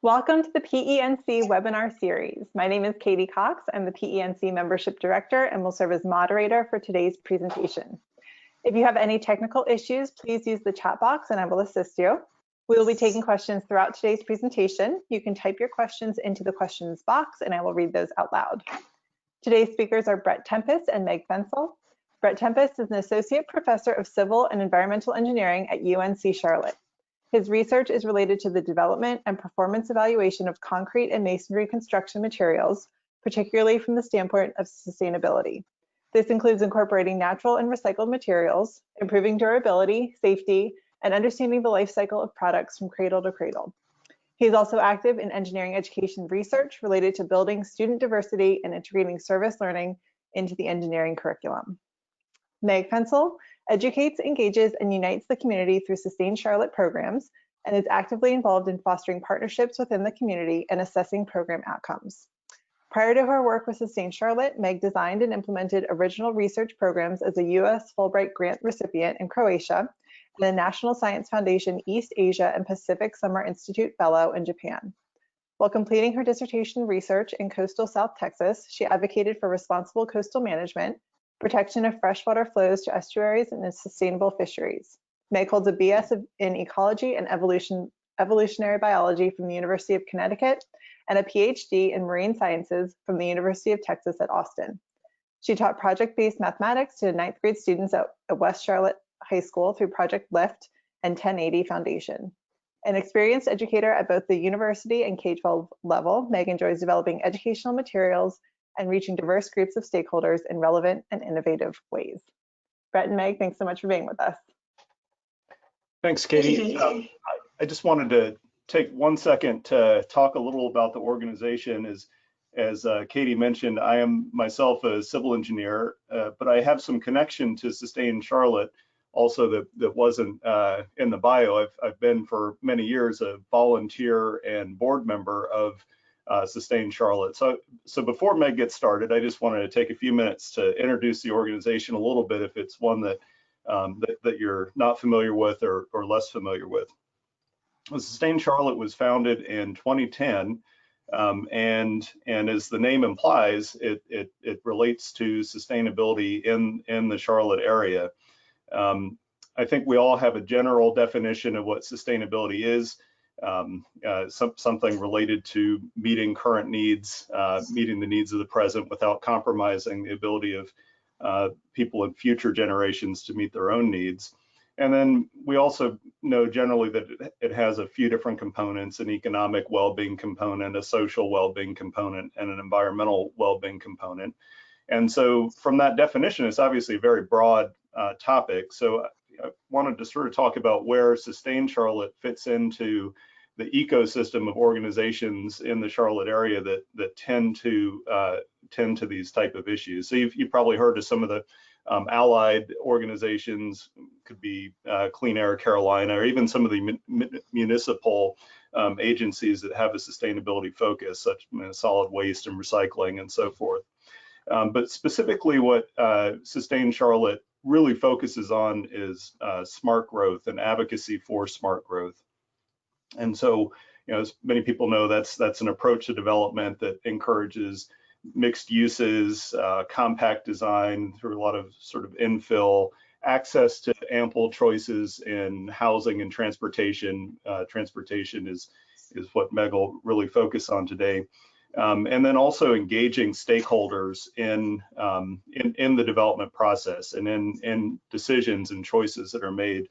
Welcome to the PENC webinar series. My name is Katie Cox. I'm the PENC Membership Director and will serve as moderator for today's presentation. If you have any technical issues, please use the chat box and I will assist you. We will be taking questions throughout today's presentation. You can type your questions into the questions box and I will read those out loud. Today's speakers are Brett Tempest and Meg Fensel. Brett Tempest is an Associate Professor of Civil and Environmental Engineering at UNC Charlotte. His research is related to the development and performance evaluation of concrete and masonry construction materials, particularly from the standpoint of sustainability. This includes incorporating natural and recycled materials, improving durability, safety, and understanding the life cycle of products from cradle to cradle. He is also active in engineering education research related to building student diversity and integrating service learning into the engineering curriculum. Meg Fensel educates, engages, and unites the community through Sustain Charlotte programs and is actively involved in fostering partnerships within the community and assessing program outcomes. Prior to her work with Sustain Charlotte, Meg designed and implemented original research programs as a U.S. Fulbright grant recipient in Croatia and a National Science Foundation East Asia and Pacific Summer Institute Fellow in Japan. While completing her dissertation research in coastal South Texas, she advocated for responsible coastal management, protection of freshwater flows to estuaries, and sustainable fisheries. Meg holds a BS in ecology and evolutionary biology from the University of Connecticut and a PhD in marine sciences from the University of Texas at Austin. She taught project-based mathematics to 9th grade students at West Charlotte High School through Project Lift and 1080 Foundation. An experienced educator at both the university and K-12 level, Meg enjoys developing educational materials and reaching diverse groups of stakeholders in relevant and innovative ways. Brett and Meg, thanks so much for being with us. Thanks, Katie. I just wanted to take 1 second to talk a little about the organization. As Katie mentioned, I am myself a civil engineer, but I have some connection to Sustain Charlotte also that wasn't in the bio. I've been for many years a volunteer and board member of Sustain Charlotte. So before Meg gets started, I just wanted to take a few minutes to introduce the organization a little bit if it's one that that you're not familiar with or less familiar with. Well, Sustain Charlotte was founded in 2010, and as the name implies, it relates to sustainability in the Charlotte area. I think we all have a general definition of what sustainability is. Something related to meeting current needs, meeting the needs of the present without compromising the ability of people in future generations to meet their own needs. And then we also know generally that it has a few different components: an economic well-being component, a social well-being component, and an environmental well-being component. And so from that definition, it's obviously a very broad topic. So I wanted to sort of talk about where Sustain Charlotte fits into the ecosystem of organizations in the Charlotte area that tend to these type of issues. So you've probably heard of some of the allied organizations, could be Clean Air Carolina, or even some of the municipal agencies that have a sustainability focus, such as solid waste and recycling and so forth. But specifically what Sustain Charlotte really focuses on is smart growth and advocacy for smart growth. And so, as many people know, that's an approach to development that encourages mixed uses, compact design through a lot of sort of infill, access to ample choices in housing and transportation. Transportation is what Meg will really focus on today. And then also engaging stakeholders in the development process and in decisions and choices that are made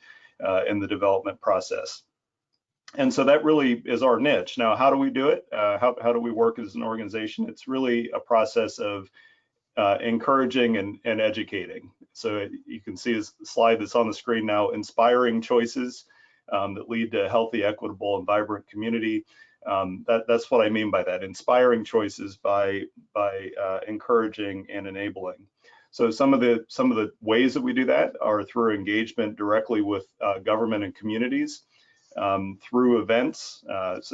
in the development process. And so that really is our niche. Now, how do we do it? How do we work as an organization? It's really a process of encouraging and educating. So you can see this slide that's on the screen now: inspiring choices that lead to a healthy, equitable, and vibrant community. That's what I mean by that: inspiring choices by encouraging and enabling. So some of the ways that we do that are through engagement directly with government and communities, through events.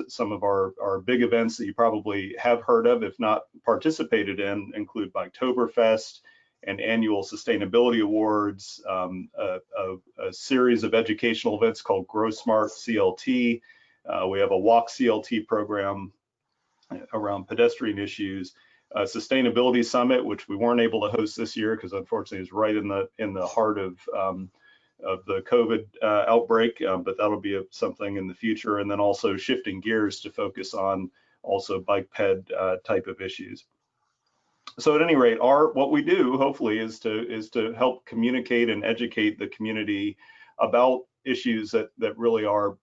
Some of our big events that you probably have heard of, if not participated in, include Biketoberfest and annual sustainability awards, a series of educational events called Grow Smart CLT, We have a Walk CLT program around pedestrian issues, Sustainability Summit, which we weren't able to host this year because unfortunately it's right in the heart of the COVID outbreak, but that'll be something in the future. And then also shifting gears to focus on also bike ped type of issues. So at any rate, what we do hopefully is to help communicate and educate the community about issues that really are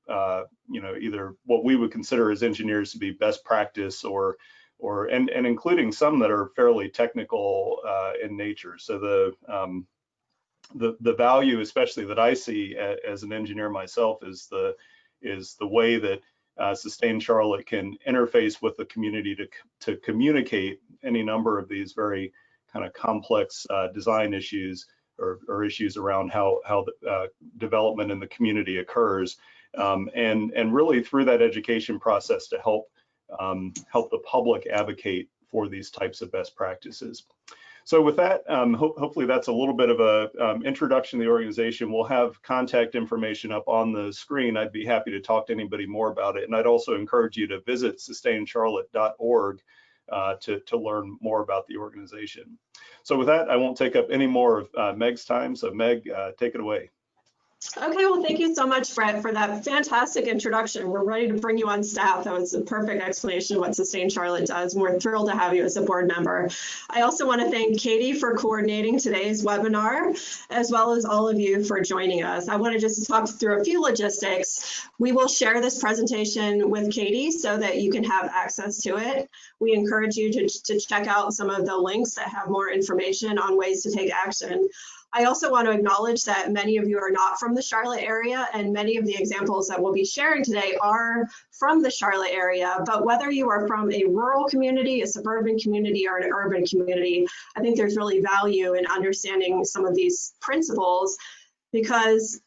either what we would consider as engineers to be best practice and including some that are fairly technical in nature. So the value, especially that I see as an engineer myself, is the way that Sustain Charlotte can interface with the community to communicate any number of these very kind of complex design issues or issues around how the development in the community occurs, and really through that education process to help the public advocate for these types of best practices. So with that, hopefully that's a little bit of a introduction to the organization. We'll have contact information up on the screen. I'd be happy to talk to anybody more about it. And I'd also encourage you to visit sustaincharlotte.org to learn more about the organization. So with that, I won't take up any more of Meg's time. So Meg, take it away. Okay, well, thank you so much, Fred, for that fantastic introduction. We're ready to bring you on staff. That was a perfect explanation of what Sustain Charlotte does. We're thrilled to have you as a board member. I also want to thank Katie for coordinating today's webinar, as well as all of you for joining us. I want to just talk through a few logistics. We will share this presentation with Katie so that you can have access to it. We encourage you to check out some of the links that have more information on ways to take action. I also want to acknowledge that many of you are not from the Charlotte area, and many of the examples that we'll be sharing today are from the Charlotte area. But whether you are from a rural community, a suburban community, or an urban community, I think there's really value in understanding some of these principles, because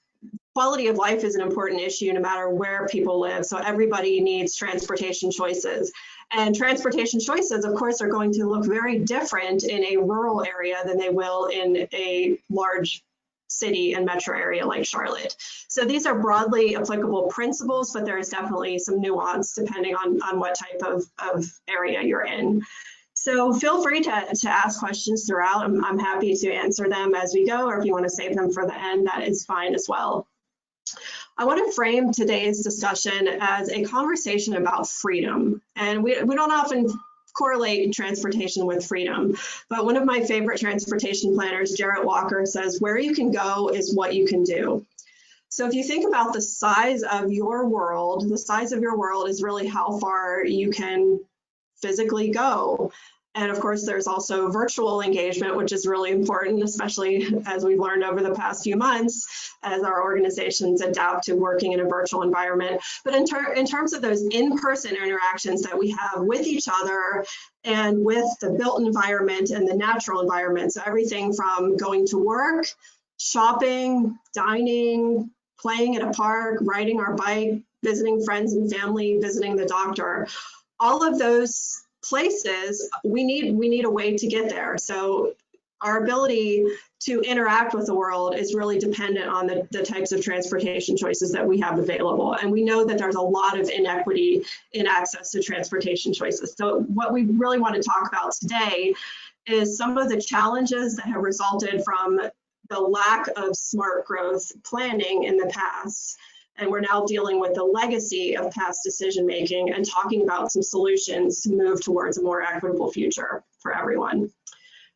quality of life is an important issue no matter where people live. So everybody needs transportation choices. And transportation choices, of course, are going to look very different in a rural area than they will in a large city and metro area like Charlotte. So these are broadly applicable principles, but there is definitely some nuance depending on what type of area you're in. So feel free to ask questions throughout. I'm happy to answer them as we go, or if you want to save them for the end, that is fine as well. I want to frame today's discussion as a conversation about freedom. And we don't often correlate transportation with freedom, but one of my favorite transportation planners, Jarrett Walker, says, where you can go is what you can do. So if you think about the size of your world, the size of your world is really how far you can physically go. And of course, there's also virtual engagement, which is really important, especially as we've learned over the past few months, as our organizations adapt to working in a virtual environment. But in terms of those in-person interactions that we have with each other and with the built environment and the natural environment, so everything from going to work, shopping, dining, playing at a park, riding our bike, visiting friends and family, visiting the doctor, all of those places, we need a way to get there. So our ability to interact with the world is really dependent on the types of transportation choices that we have available. And we know that there's a lot of inequity in access to transportation choices. So what we really want to talk about today is some of the challenges that have resulted from the lack of smart growth planning in the past. And we're now dealing with the legacy of past decision making and talking about some solutions to move towards a more equitable future for everyone.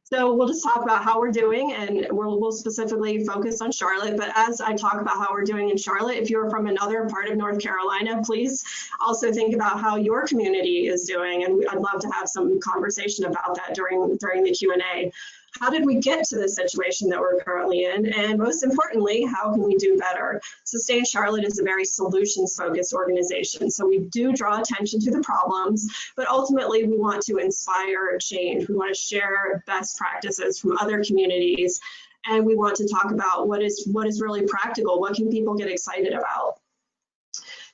So we'll just talk about how we're doing, and we'll specifically focus on Charlotte. But as I talk about how we're doing in Charlotte, if you're from another part of North Carolina, please also think about how your community is doing. And I'd love to have some conversation about that during the Q&A. How did we get to the situation that we're currently in? And most importantly, how can we do better? Sustain Charlotte is a very solutions-focused organization. So we do draw attention to the problems, but ultimately we want to inspire change. We want to share best practices from other communities. And we want to talk about what is really practical. What can people get excited about?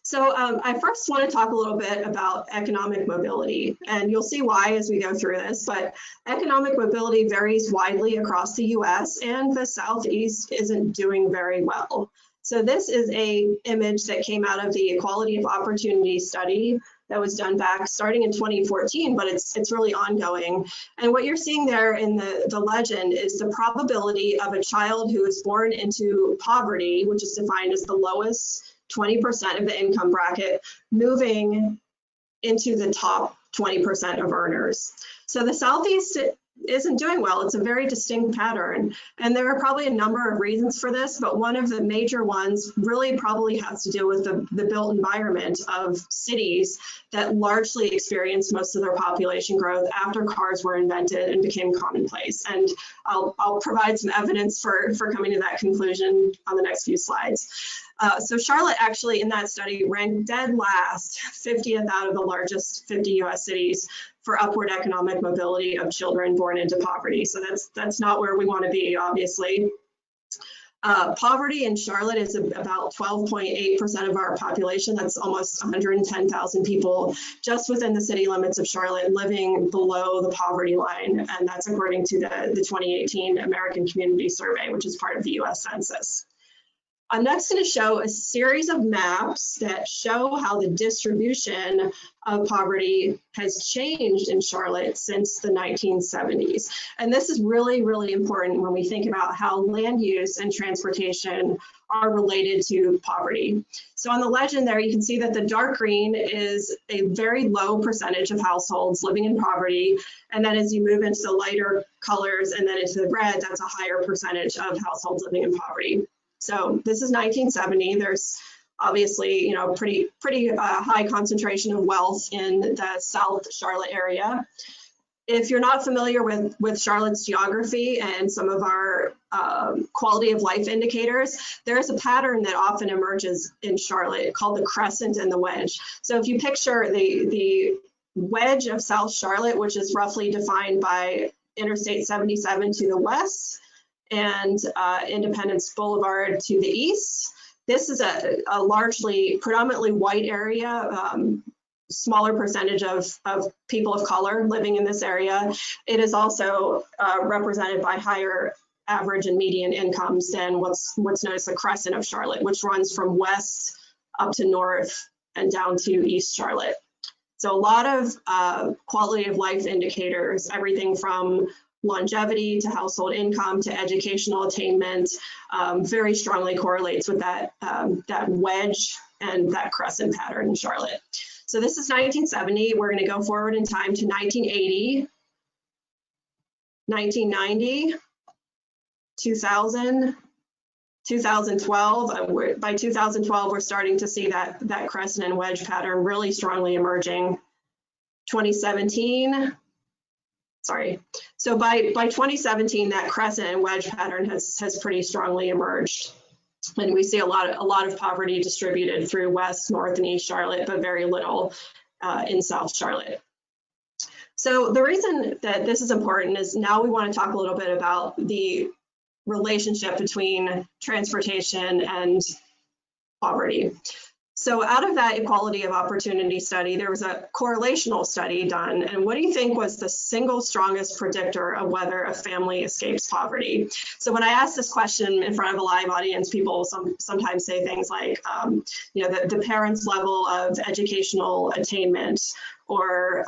So I first want to talk a little bit about economic mobility, and you'll see why as we go through this, but economic mobility varies widely across the US, and the Southeast isn't doing very well. So this is a image that came out of the Equality of Opportunity study that was done back starting in 2014, but it's really ongoing. And what you're seeing there in the legend is the probability of a child who is born into poverty, which is defined as the lowest 20% of the income bracket, moving into the top 20% of earners. So the Southeast isn't doing well. It's a very distinct pattern. And there are probably a number of reasons for this, but one of the major ones really probably has to do with the built environment of cities that largely experienced most of their population growth after cars were invented and became commonplace. And I'll provide some evidence for coming to that conclusion on the next few slides. So Charlotte actually in that study ranked dead last, 50th out of the largest 50 US cities for upward economic mobility of children born into poverty. So that's not where we want to be, obviously. Poverty in Charlotte is about 12.8% of our population. That's almost 110,000 people just within the city limits of Charlotte living below the poverty line. And that's according to the 2018 American Community Survey, which is part of the US Census. I'm next going to show a series of maps that show how the distribution of poverty has changed in Charlotte since the 1970s. And this is really, really important when we think about how land use and transportation are related to poverty. So on the legend there, you can see that the dark green is a very low percentage of households living in poverty. And then as you move into the lighter colors and then into the red, that's a higher percentage of households living in poverty. So this is 1970. There's obviously, you know, pretty high concentration of wealth in the South Charlotte area. If you're not familiar with Charlotte's geography and some of our quality of life indicators, there's a pattern that often emerges in Charlotte called the crescent and the wedge. So if you picture the wedge of South Charlotte, which is roughly defined by Interstate 77 to the west, and Independence Boulevard to the east. This is a largely, predominantly white area, smaller percentage of people of color living in this area. It is also represented by higher average and median incomes than what's known as the crescent of Charlotte, which runs from west up to north and down to East Charlotte. So a lot of quality of life indicators, everything from longevity to household income to educational attainment, very strongly correlates with that wedge and that crescent pattern in Charlotte. So this is 1970. We're going to go forward in time to 1980, 1990, 2000, 2012. By 2012, we're starting to see that crescent and wedge pattern really strongly emerging. 2017. Sorry. So by 2017, that crescent and wedge pattern has pretty strongly emerged. And we see a lot of poverty distributed through West, North, and East Charlotte, but very little in South Charlotte. So the reason that this is important is now we want to talk a little bit about the relationship between transportation and poverty. So out of that equality of opportunity study, there was a correlational study done. And what do you think was the single strongest predictor of whether a family escapes poverty? So when I ask this question in front of a live audience, people sometimes say things like, you know, the parents' level of educational attainment, or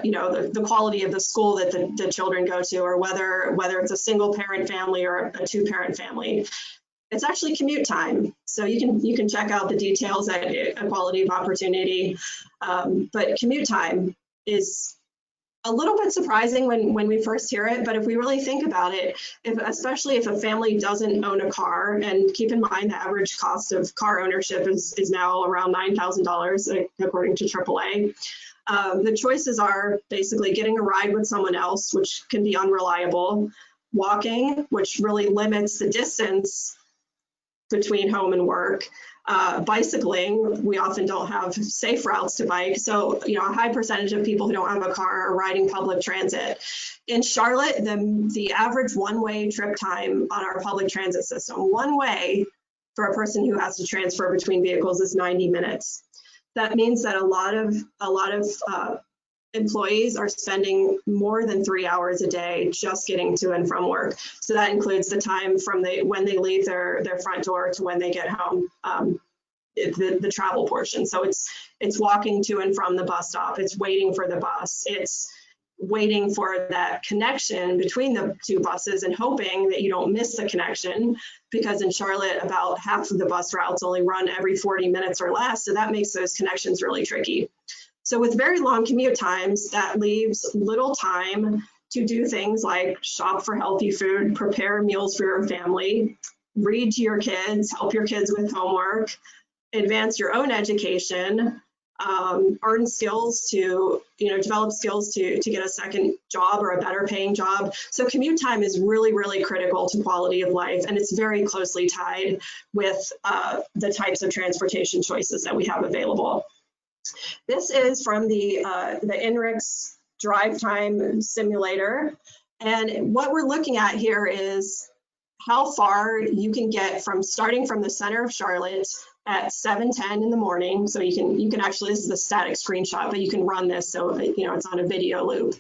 you know, the quality of the school that the children go to, or whether it's a single parent family or a two-parent family. It's actually commute time. So you can check out the details at Equality of Opportunity. But commute time is a little bit surprising when we first hear it. But if we really think about it, especially if a family doesn't own a car, and keep in mind the average cost of car ownership is now around $9,000 according to AAA. The choices are basically getting a ride with someone else, which can be unreliable, walking, which really limits the distance between home and work, bicycling. We often don't have safe routes to bike. So, you know, a high percentage of people who don't have a car are riding public transit. In Charlotte, the average one-way trip time on our public transit system, one way for a person who has to transfer between vehicles, is 90 minutes. That means that a lot of employees are spending more than 3 hours a day just getting to and from work. So that includes the time from when they leave their front door to when they get home, the travel portion. So it's walking to and from the bus stop, it's waiting for the bus, it's waiting for that connection between the two buses and hoping that you don't miss the connection, because in Charlotte, about half of the bus routes only run every 40 minutes or less. So that makes those connections really tricky. So with very long commute times, that leaves little time to do things like shop for healthy food, prepare meals for your family, read to your kids, help your kids with homework, advance your own education, earn skills to, develop skills to get a second job or a better paying job. So commute time is really, really critical to quality of life, and it's very closely tied with the types of transportation choices that we have available. This is from the INRIX drive time simulator. And what we're looking at here is how far you can get from starting from the center of Charlotte at 7:10 in the morning. So you can actually, this is a static screenshot, but you can run this so it's on a video loop.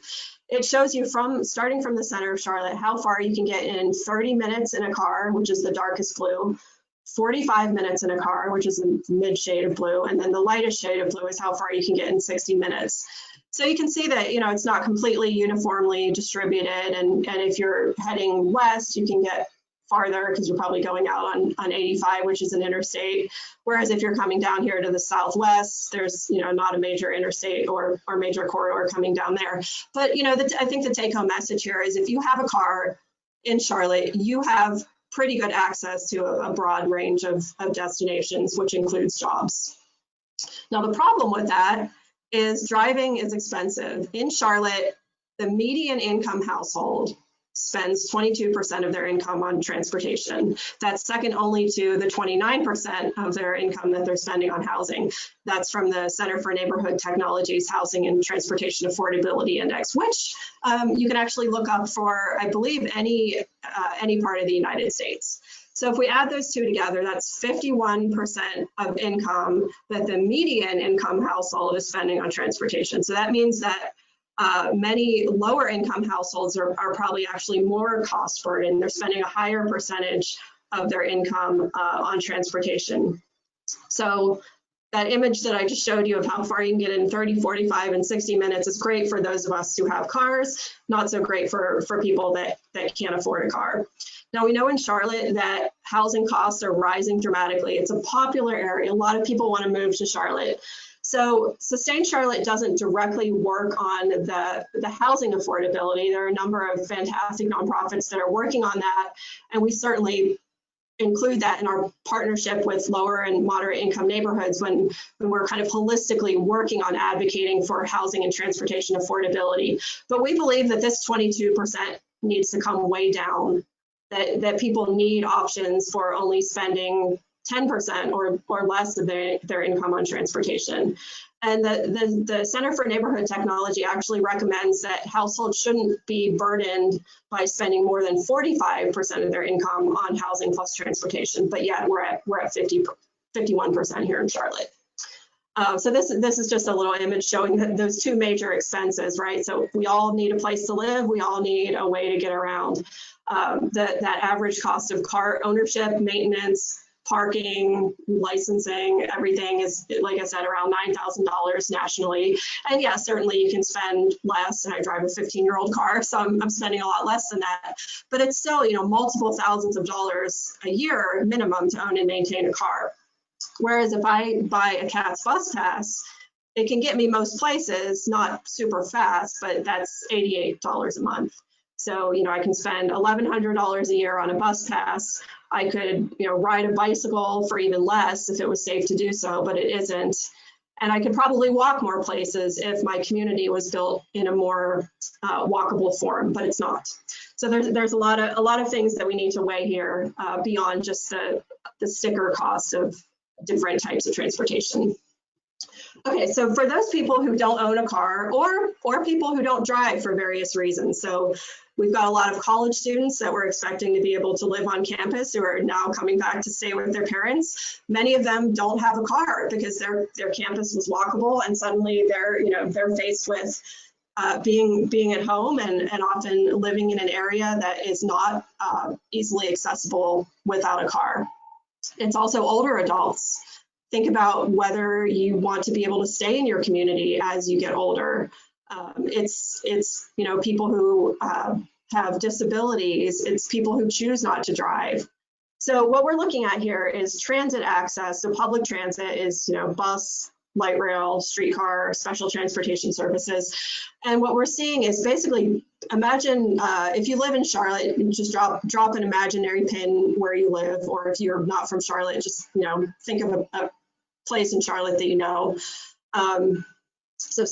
It shows you starting from the center of Charlotte how far you can get in 30 minutes in a car, which is the darkest blue, 45 minutes in a car, which is the mid shade of blue, and then the lightest shade of blue is how far you can get in 60 minutes. So you can see that it's not completely uniformly distributed, and if you're heading west, you can get farther because you're probably going out on 85, which is an interstate. Whereas if you're coming down here to the southwest, there's not a major interstate or major corridor coming down there. But I think the take-home message here is if you have a car in Charlotte, you have pretty good access to a broad range of destinations, which includes jobs. Now the problem with that is driving is expensive. In Charlotte, the median income household spends 22% of their income on transportation. That's second only to the 29% of their income that they're spending on housing. That's from the Center for Neighborhood Technology's Housing and Transportation Affordability Index, which you can actually look up for, I believe, any part of the United States. So if we add those two together, that's 51% of income that the median income household is spending on transportation. So that means that many lower income households are probably actually more cost burdened. They're spending a higher percentage of their income on transportation. So that image that I just showed you of how far you can get in 30, 45, and 60 minutes is great for those of us who have cars, not so great for people that can't afford a car. Now we know in Charlotte that housing costs are rising dramatically. It's a popular area. A lot of people want to move to Charlotte. So Sustain Charlotte doesn't directly work on the housing affordability. There are a number of fantastic nonprofits that are working on that, and we certainly include that in our partnership with lower and moderate income neighborhoods when we're kind of holistically working on advocating for housing and transportation affordability. But we believe that this 22% needs to come way down, that people need options for only spending 10% or less of their income on transportation. And the Center for Neighborhood Technology actually recommends that households shouldn't be burdened by spending more than 45% of their income on housing plus transportation, but yet we're at 51% here in Charlotte. So this is just a little image showing those two major expenses, right? So we all need a place to live, we all need a way to get around. That average cost of car ownership, maintenance, parking, licensing, everything is, like I said, around $9,000 nationally. And yeah, certainly you can spend less, and I drive a 15-year-old car, so I'm spending a lot less than that. But it's still, multiple thousands of dollars a year minimum to own and maintain a car. Whereas if I buy a CATS bus pass, it can get me most places, not super fast, but that's $88 a month. So, I can spend $1,100 a year on a bus pass. I could, ride a bicycle for even less if it was safe to do so, but it isn't. And I could probably walk more places if my community was built in a more walkable form, but it's not. So there's a lot of things that we need to weigh here beyond just the sticker cost of different types of transportation. Okay, so for those people who don't own a car or people who don't drive for various reasons, so we've got a lot of college students that we're expecting to be able to live on campus who are now coming back to stay with their parents. Many of them don't have a car because their campus was walkable, and suddenly they're faced with being at home and often living in an area that is not easily accessible without a car. It's also older adults. Think about whether you want to be able to stay in your community as you get older. It's people who have disabilities. It's people who choose not to drive. So what we're looking at here is transit access. So public transit is bus, light rail, streetcar, special transportation services. And what we're seeing is basically, imagine if you live in Charlotte, just drop an imaginary pin where you live, or if you're not from Charlotte, just think of a place in Charlotte that you know. So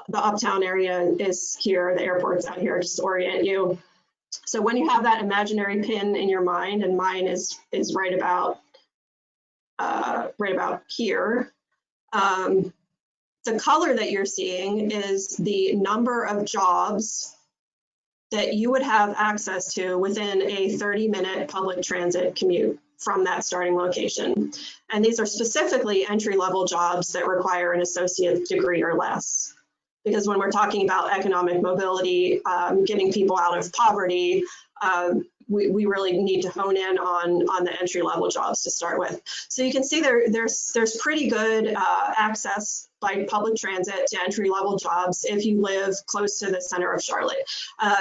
the uptown area is here, the airport's out here, just to orient you. So when you have that imaginary pin in your mind, and mine is right about here. The color that you're seeing is the number of jobs that you would have access to within a 30-minute public transit commute from that starting location. And these are specifically entry-level jobs that require an associate degree or less. Because when we're talking about economic mobility, getting people out of poverty, we really need to hone in on the entry-level jobs to start with. So you can see there's pretty good access by public transit to entry-level jobs if you live close to the center of Charlotte.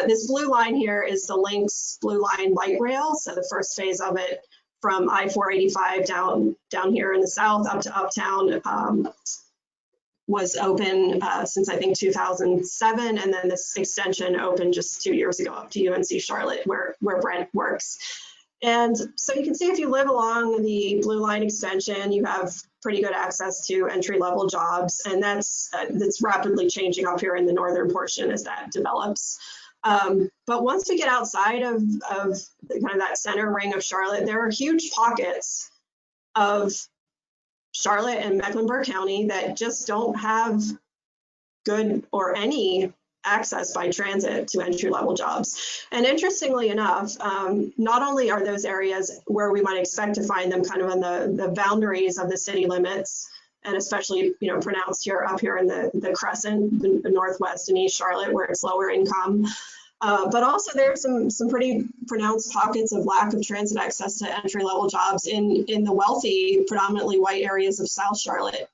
This blue line here is the Lynx Blue Line light rail, so the first phase of it from I-485 down here in the south up to Uptown. Was open since I think 2007, and then this extension opened just 2 years ago up to UNC Charlotte, where Brent works. And so you can see if you live along the Blue Line extension, you have pretty good access to entry-level jobs, and that's rapidly changing up here in the northern portion as that develops. But once we get outside of kind of that center ring of Charlotte, there are huge pockets of Charlotte and Mecklenburg County that just don't have good or any access by transit to entry-level jobs. And interestingly enough, not only are those areas where we might expect to find them kind of on the boundaries of the city limits, and especially pronounced up here in the Crescent, the Northwest and East Charlotte, where it's lower income. But also there's some pretty pronounced pockets of lack of transit access to entry-level jobs in the wealthy, predominantly white areas of South Charlotte.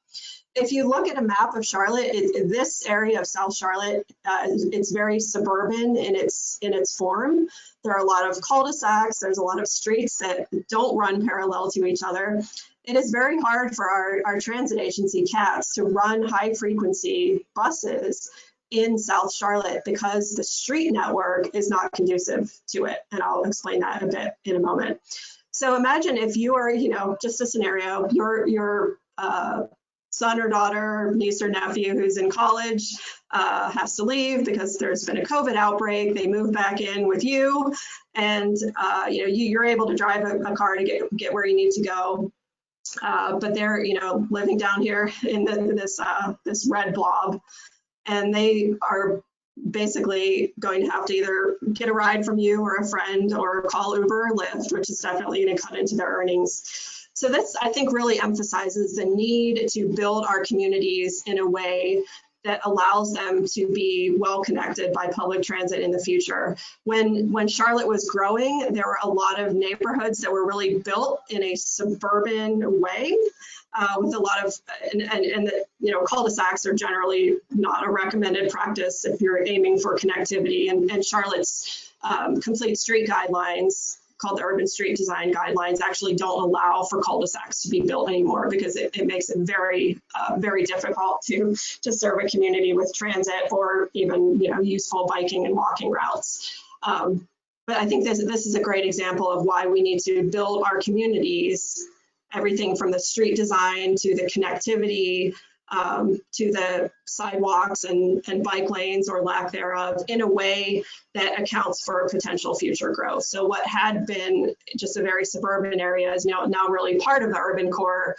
If you look at a map of Charlotte, this area of South Charlotte, it's very suburban in its form. There are a lot of cul-de-sacs. There's a lot of streets that don't run parallel to each other. It is very hard for our transit agency, CATS, to run high-frequency buses in South Charlotte because the street network is not conducive to it. And I'll explain that a bit in a moment. So imagine if you are, just a scenario, your son or daughter, niece or nephew who's in college has to leave because there's been a COVID outbreak. They move back in with you, and you're able to drive a car to get where you need to go. But they're living down here in this red blob. And they are basically going to have to either get a ride from you or a friend or call Uber or Lyft, which is definitely going to cut into their earnings. So this, I think, really emphasizes the need to build our communities in a way that allows them to be well connected by public transit in the future. When Charlotte was growing, there were a lot of neighborhoods that were really built in a suburban way. With a lot of, cul-de-sacs are generally not a recommended practice if you're aiming for connectivity. And Charlotte's complete street guidelines, called the Urban Street Design Guidelines, actually don't allow for cul-de-sacs to be built anymore because it makes it very, very difficult to serve a community with transit or even, useful biking and walking routes. But I think this is a great example of why we need to build our communities, everything from the street design to the connectivity, to the sidewalks and bike lanes or lack thereof in a way that accounts for potential future growth. So what had been just a very suburban area is now really part of the urban core,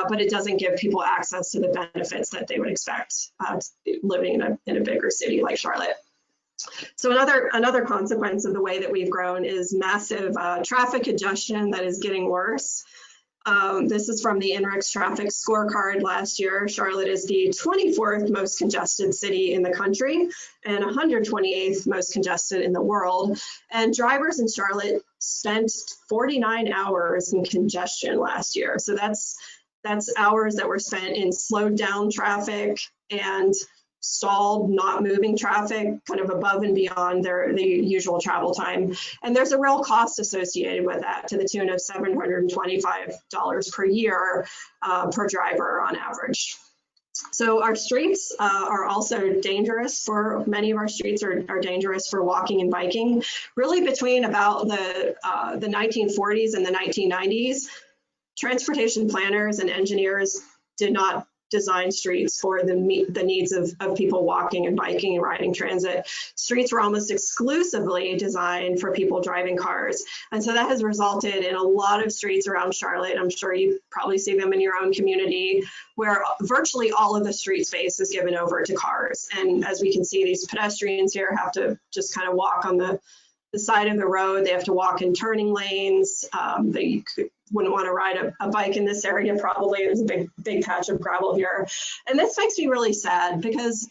but it doesn't give people access to the benefits that they would expect living in a bigger city like Charlotte. So another consequence of the way that we've grown is massive traffic congestion that is getting worse. This is from the INRIX traffic scorecard last year. Charlotte is the 24th most congested city in the country and 128th most congested in the world. And drivers in Charlotte spent 49 hours in congestion last year. So that's hours that were spent in slowed down traffic and stalled, not moving traffic, kind of above and beyond the usual travel time. And there's a real cost associated with that to the tune of $725 per year per driver on average. So our streets are also dangerous for, many of our streets are dangerous for walking and biking. Really between about the 1940s and the 1990s, transportation planners and engineers did not design streets for the needs of people walking and biking and riding transit. Streets were almost exclusively designed for people driving cars. And so that has resulted in a lot of streets around Charlotte. I'm sure you probably see them in your own community, where virtually all of the street space is given over to cars. And as we can see, these pedestrians here have to just kind of walk on the side of the road. They have to walk in turning lanes. They wouldn't want to ride a bike in this area probably. There's a big patch of gravel here. And this makes me really sad because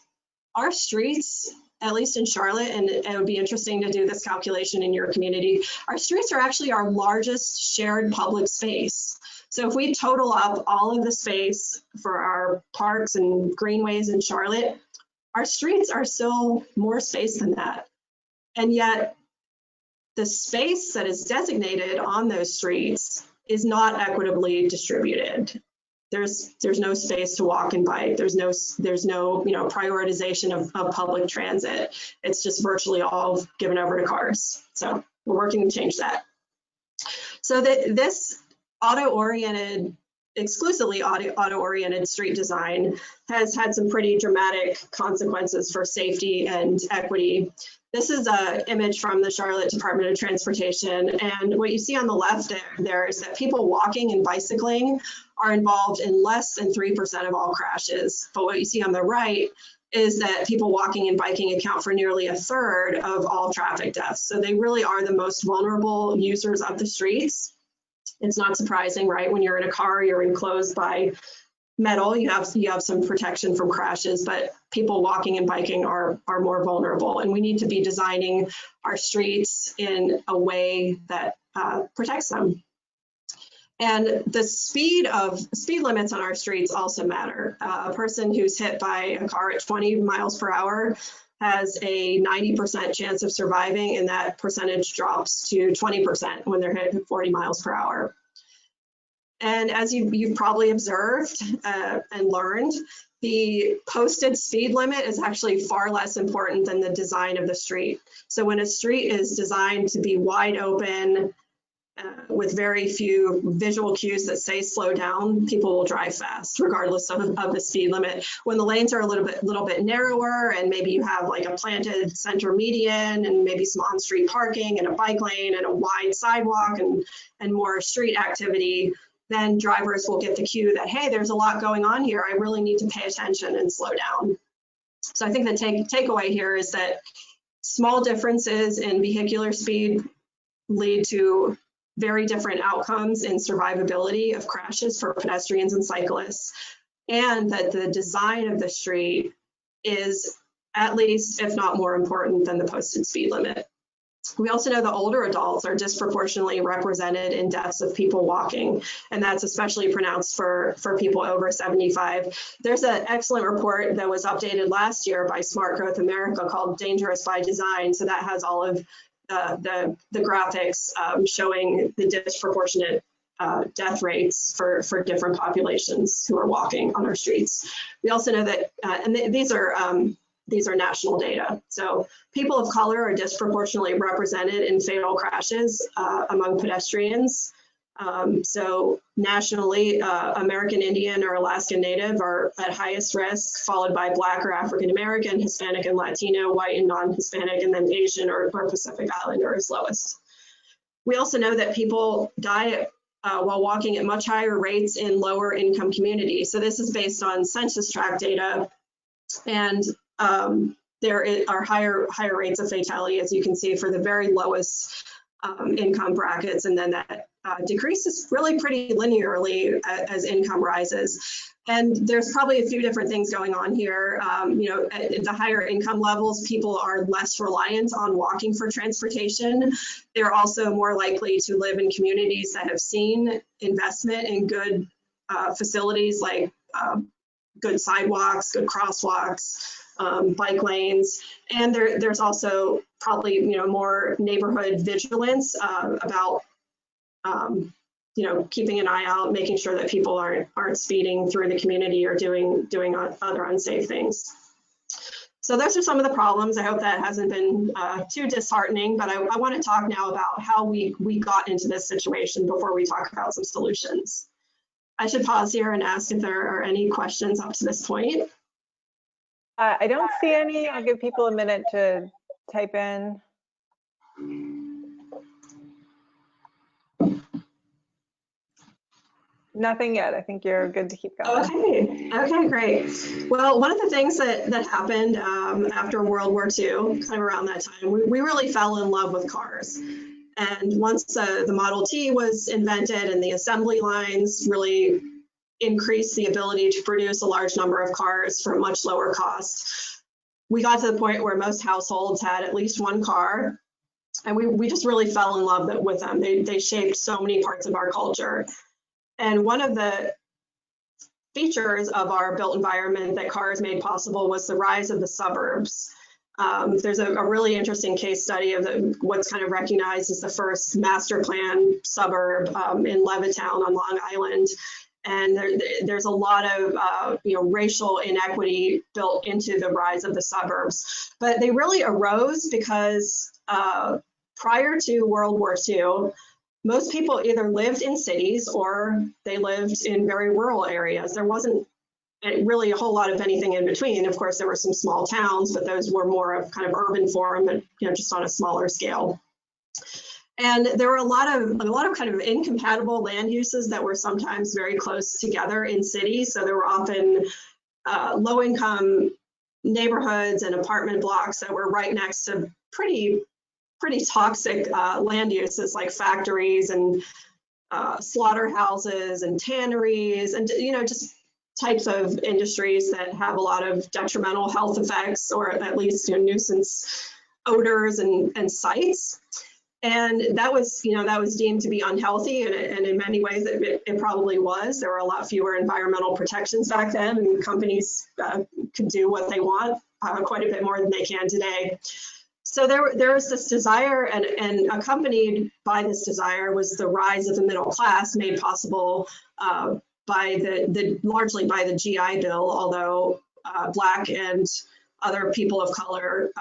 our streets, at least in Charlotte, and it would be interesting to do this calculation in your community, our streets are actually our largest shared public space. So if we total up all of the space for our parks and greenways in Charlotte, our streets are still more space than that. And yet the space that is designated on those streets is not equitably distributed. There's no space to walk and bike. There's no prioritization of public transit. It's just virtually all given over to cars. So we're working to change that. So this exclusively auto-oriented street design has had some pretty dramatic consequences for safety and equity. This is an image from the Charlotte Department of Transportation, and what you see on the left there is that people walking and bicycling are involved in less than 3% of all crashes. But what you see on the right is that people walking and biking account for nearly 1/3 of all traffic deaths. So they really are the most vulnerable users of the streets. It's not surprising, right? When you're in a car, you're enclosed by metal, you have some protection from crashes, but people walking and biking are more vulnerable. And we need to be designing our streets in a way that protects them. And the speed limits on our streets also matter. A person who's hit by a car at 20 miles per hour has a 90% chance of surviving, and that percentage drops to 20% when they're hit at 40 miles per hour. And as you've probably observed and learned, the posted speed limit is actually far less important than the design of the street. So when a street is designed to be wide open with very few visual cues that say slow down, people will drive fast regardless of the speed limit. When the lanes are a little bit narrower and maybe you have like a planted center median and maybe some on-street parking and a bike lane and a wide sidewalk and more street activity, then drivers will get the cue that, hey, there's a lot going on here. I really need to pay attention and slow down. So I think the takeaway here is that small differences in vehicular speed lead to very different outcomes in survivability of crashes for pedestrians and cyclists, and that the design of the street is at least, if not more important than the posted speed limit. We also know that older adults are disproportionately represented in deaths of people walking, and that's especially pronounced for people over 75. There's an excellent report that was updated last year by Smart Growth America called Dangerous by Design. So that has all of the graphics showing the disproportionate death rates for different populations who are walking on our streets. We also know that, and these are national data. So people of color are disproportionately represented in fatal crashes among pedestrians. So nationally, American Indian or Alaskan Native are at highest risk, followed by Black or African American, Hispanic and Latino, white and non-Hispanic, and then Asian or Pacific Islander is lowest. We also know that people die while walking at much higher rates in lower income communities. So this is based on census tract data, and there are higher rates of fatality, as you can see, for the very lowest income brackets, and then that decreases really pretty linearly as income rises. And there's probably a few different things going on here. You know, at the higher income levels, people are less reliant on walking for transportation. They're also more likely to live in communities that have seen investment in good facilities like good sidewalks, good crosswalks, bike lanes, and there's also probably, you know, more neighborhood vigilance about you know, keeping an eye out, making sure that people aren't speeding through the community or doing other unsafe things. So those are some of the problems. I hope that hasn't been too disheartening, but I want to talk now about how we got into this situation before we talk about some solutions. I should pause here and ask if there are any questions up to this point. I don't see any. I'll give people a minute to type in. Nothing yet. I think you're good to keep going. Okay, great. Well, one of the things that happened after World War II, kind of around that time, we really fell in love with cars. And once the Model T was invented and the assembly lines really increased the ability to produce a large number of cars for a much lower cost, we got to the point where most households had at least one car. And we just really fell in love with them. They shaped so many parts of our culture. And one of the features of our built environment that cars made possible was the rise of the suburbs. There's a really interesting case study of what's kind of recognized as the first master plan suburb in Levittown on Long Island. And there's a lot of you know, racial inequity built into the rise of the suburbs. But they really arose because prior to World War II, most people either lived in cities or they lived in very rural areas. There wasn't really a whole lot of anything in between. Of course, there were some small towns, but those were more of kind of urban form, but you know, just on a smaller scale. And there were a lot of kind of incompatible land uses that were sometimes very close together in cities. So there were often low-income neighborhoods and apartment blocks that were right next to pretty toxic land uses like factories and slaughterhouses and tanneries and, you know, just types of industries that have a lot of detrimental health effects, or at least, you know, nuisance odors and sites. And that was, you know, that was deemed to be unhealthy, and in many ways it probably was. There were a lot fewer environmental protections back then, and companies could do what they want quite a bit more than they can today. So there was this desire, and accompanied by this desire was the rise of the middle class, made possible by largely by the GI Bill, although Black and other people of color,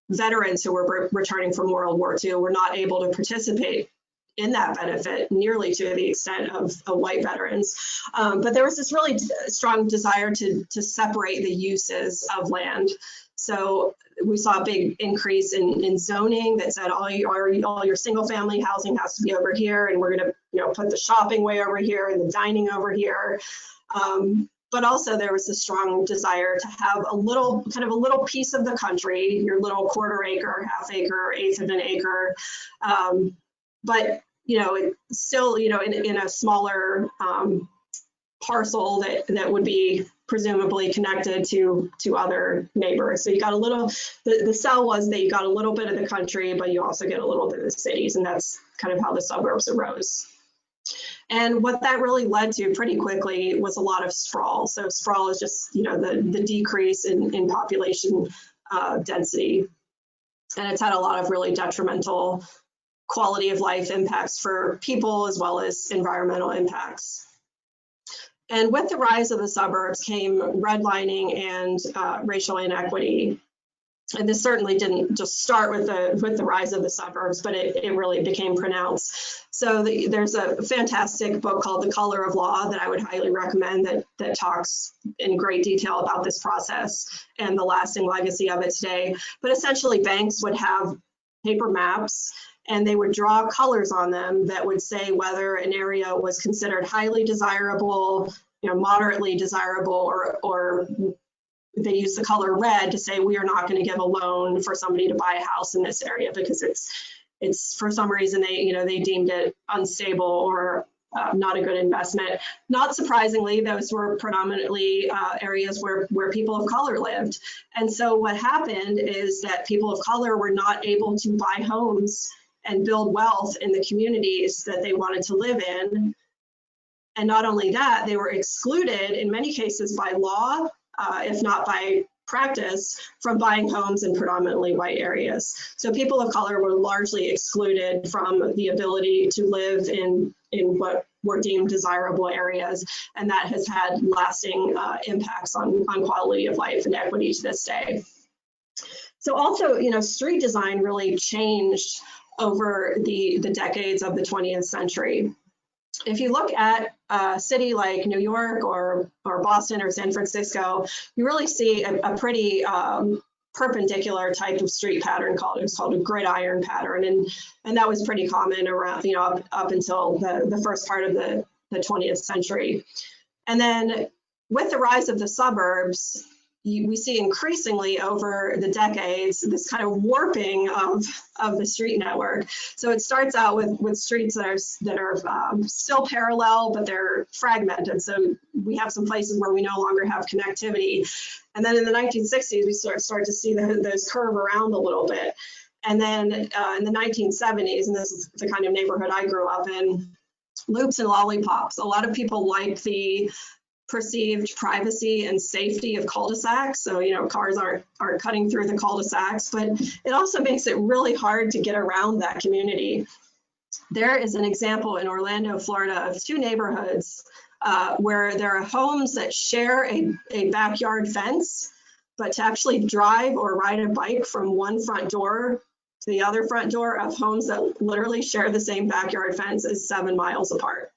veterans who were returning from World War II, were not able to participate in that benefit nearly to the extent of white veterans. But there was this really strong desire to separate the uses of land. So we saw a big increase in zoning that said all your single family housing has to be over here, and we're going to, you know, put the shopping way over here and the dining over here. But also there was a strong desire to have a little piece of the country, your little quarter acre, half acre, eighth of an acre. But, you know, it still, you know, in a smaller parcel that would be presumably connected to other neighbors. So you got a little, the sell was that you got a little bit of the country, but you also get a little bit of the cities, and that's kind of how the suburbs arose. And what that really led to pretty quickly was a lot of sprawl. So sprawl is just, you know, the decrease in population density. And it's had a lot of really detrimental quality of life impacts for people as well as environmental impacts. And with the rise of the suburbs came redlining and racial inequity. And this certainly didn't just start with the rise of the suburbs, but it really became pronounced. So there's a fantastic book called The Color of Law that I would highly recommend that talks in great detail about this process and the lasting legacy of it today. But essentially, banks would have paper maps and they would draw colors on them that would say whether an area was considered highly desirable, moderately desirable, or they use the color red to say we are not going to give a loan for somebody to buy a house in this area because it's for some reason they deemed it unstable or not a good investment. Not surprisingly, those were predominantly areas where people of color lived. And so what happened is that people of color were not able to buy homes and build wealth in the communities that they wanted to live in. And not only that, they were excluded in many cases by law, if not by practice, from buying homes in predominantly white areas. So people of color were largely excluded from the ability to live in what were deemed desirable areas, and that has had lasting impacts on quality of life and equity to this day. So also, street design really changed over the decades of the 20th century. If you look at a city like New York or Boston or San Francisco, you really see a pretty perpendicular type of street pattern called a gridiron pattern, and that was pretty common around up until the first part of the 20th century. And then with the rise of the suburbs, we see increasingly over the decades this kind of warping of the street network. So it starts out with streets that are still parallel, but they're fragmented. So we have some places where we no longer have connectivity. And then in the 1960s, we start to see those curve around a little bit. And then in the 1970s, and this is the kind of neighborhood I grew up in, loops and lollipops. A lot of people like the perceived privacy and safety of cul-de-sacs. So, cars aren't cutting through the cul-de-sacs, but it also makes it really hard to get around that community. There is an example in Orlando, Florida, of two neighborhoods where there are homes that share a backyard fence, but to actually drive or ride a bike from one front door to the other front door of homes that literally share the same backyard fence is 7 miles apart.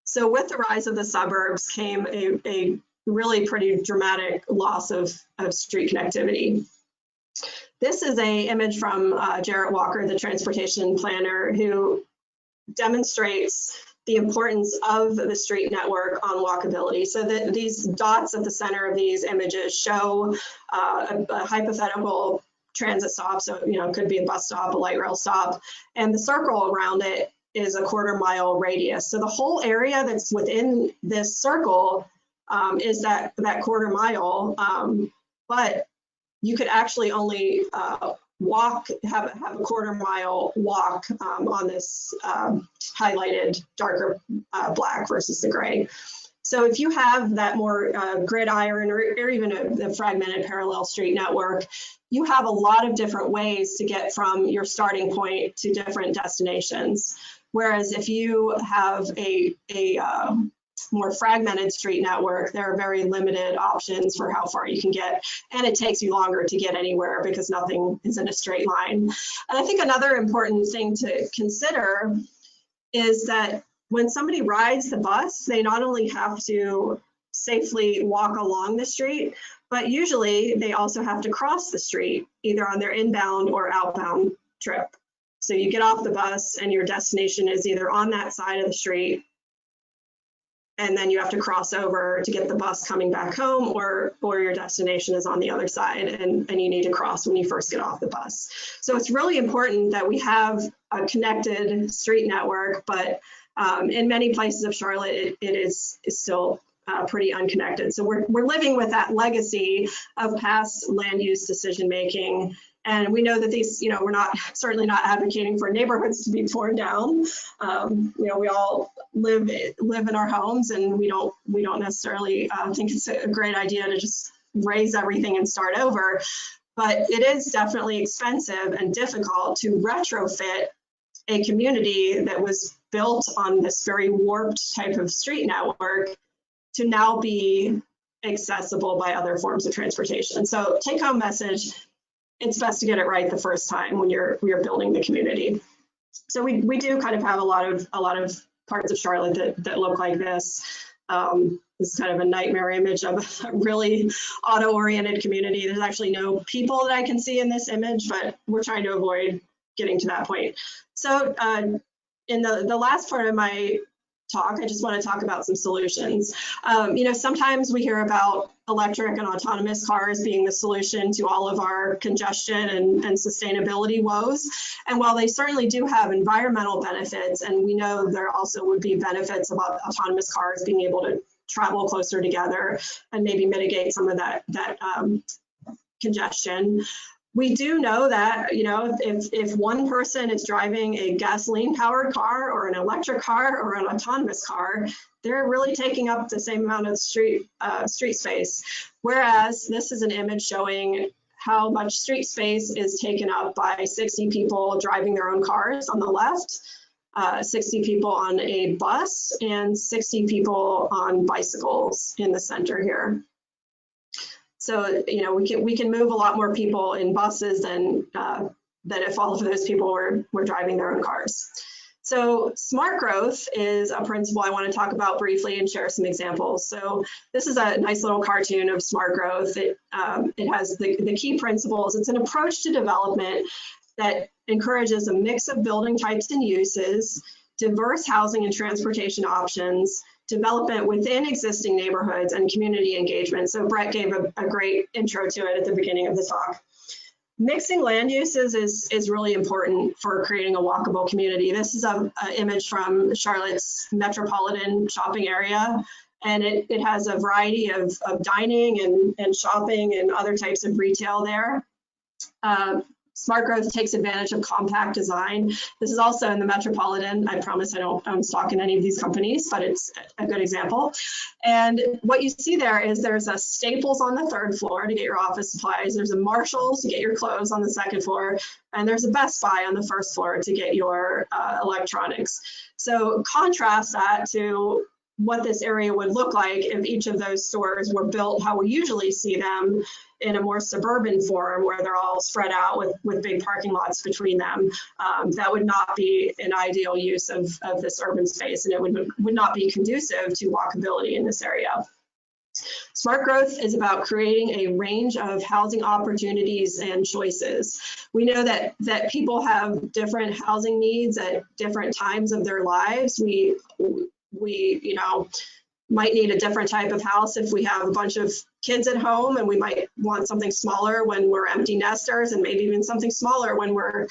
So with the rise of the suburbs came a really pretty dramatic loss of street connectivity. This is an image from Jarrett Walker, the transportation planner, who demonstrates the importance of the street network on walkability. So that these dots at the center of these images show a hypothetical transit stop. So, it could be a bus stop, a light rail stop, and the circle around it is a 1/4 mile radius. So the whole area that's within this circle is that 1/4 mile, but you could actually only have a 1/4 mile walk on this highlighted darker black versus the gray. So if you have that more gridiron or even a fragmented parallel street network, you have a lot of different ways to get from your starting point to different destinations. Whereas if you have a more fragmented street network, there are very limited options for how far you can get, and it takes you longer to get anywhere because nothing is in a straight line. And I think another important thing to consider is that when somebody rides the bus, they not only have to safely walk along the street, but usually they also have to cross the street, either on their inbound or outbound trip. So you get off the bus and your destination is either on that side of the street, and then you have to cross over to get the bus coming back home, or your destination is on the other side and you need to cross when you first get off the bus. So it's really important that we have a connected street network, but in many places of Charlotte, it is still pretty unconnected. So we're living with that legacy of past land use decision making. And we know that these, we're certainly not advocating for neighborhoods to be torn down. We all live in our homes, and we don't necessarily think it's a great idea to just raise everything and start over. But it is definitely expensive and difficult to retrofit a community that was built on this very warped type of street network to now be accessible by other forms of transportation. So take home message, it's best to get it right the first time when you're building the community. So we do kind of have a lot of parts of Charlotte that look like this. It's kind of a nightmare image of a really auto-oriented community. There's actually no people that I can see in this image, but we're trying to avoid getting to that point. So in the last part of my talk, I just want to talk about some solutions. You know, sometimes we hear about electric and autonomous cars being the solution to all of our congestion and sustainability woes. And while they certainly do have environmental benefits, and we know there also would be benefits about autonomous cars being able to travel closer together and maybe mitigate some of that congestion. We do know that, you know, if one person is driving a gasoline powered car or an electric car or an autonomous car, they're really taking up the same amount of street space. Whereas this is an image showing how much street space is taken up by 60 people driving their own cars on the left, 60 people on a bus, and 60 people on bicycles in the center here. So, you know, we can move a lot more people in buses than if all of those people were driving their own cars. So smart growth is a principle I want to talk about briefly and share some examples. So this is a nice little cartoon of smart growth. It has the key principles. It's an approach to development that encourages a mix of building types and uses, diverse housing and transportation options, development within existing neighborhoods, and community engagement. So Brett gave a great intro to it at the beginning of the talk. Mixing land uses is really important for creating a walkable community. This is an image from Charlotte's metropolitan shopping area, and it has a variety of dining and shopping and other types of retail there. Smart growth takes advantage of compact design. This is also in the metropolitan. I promise I don't own stock in any of these companies, but it's a good example. And what you see there is there's a Staples on the 3rd floor to get your office supplies. There's a Marshalls to get your clothes on the 2nd floor. And there's a Best Buy on the 1st floor to get your electronics. So contrast that to what this area would look like if each of those stores were built how we usually see them in a more suburban form, where they're all spread out with big parking lots between them. That would not be an ideal use of this urban space, and it would not be conducive to walkability in this area. Smart growth is about creating a range of housing opportunities and choices. We know that people have different housing needs at different times of their lives. We you know, might need a different type of house if we have a bunch of kids at home, and we might want something smaller when we're empty nesters, and maybe even something smaller when we're